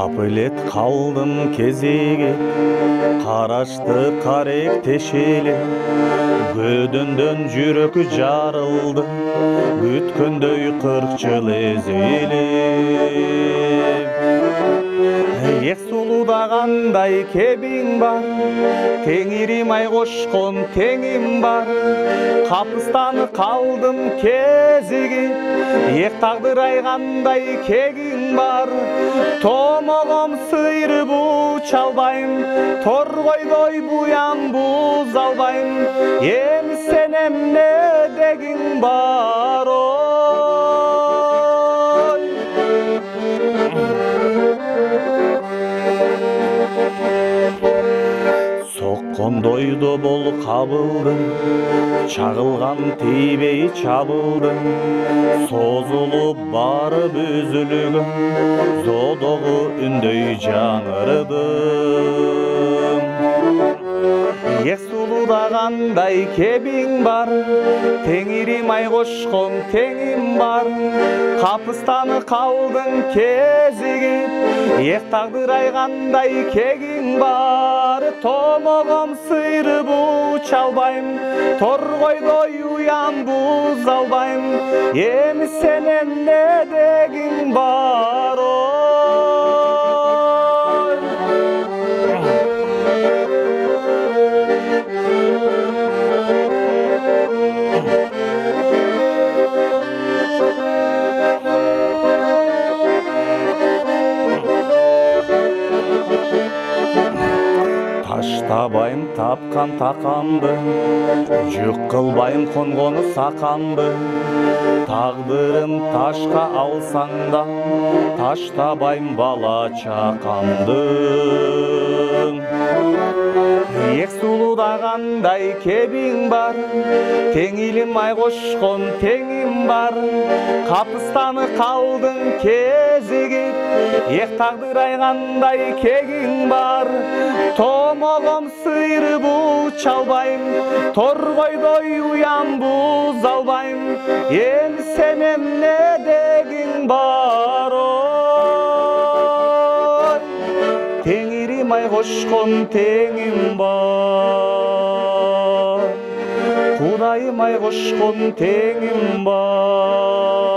Капылет қалдым кезеге, қарашты қарек тешеле, көдөндөн жүрөк жарылды, күткөндөй 40 жыл эзелеп. Ек сулудагандай кебиң бар, теңирим ай кошкон теңим бар. Капыстаны калдым кезиги, ек тагдыр айгандай кегиң бар. Томогом сыйрып учалбайм, торгойдой буян буз албайм. Эми сен эмне дегиң бар, ой. Соккондойдо бол кабылдым, чагылган тийбей чабылдым. Созулуп барып үзүлгөн, зодогу үндөй жаңырдым. Ек сулудагандай кебиң бар, теңирим ай кошкон теңим бар. Капыстаны калдың кезигип, ек тагдыр айгандай кегиң бар. Томогом сыйрып учалбайм, торгойдой уян буз албайм. Эми сен эмне дегиң бар, ой. Таштабайм тапкан таканды, жүк кылбайм конгону саканды. Тагдырым ташка алсаң да, таштабайм бала чаканды. Ек сулудагандай кебиң бар, теңилим ай кошкон теңим бар. Капыстаны калдың кезигип, ек тагдыр айгандай кегиң бар. Томогом сыйрып учалбайм, торгойдой уян буз албайм. Эми сен эмне дегиң бар, ой. Теңирим ай кошкон теңим бар, Кудайым ай кошкон теңим бар.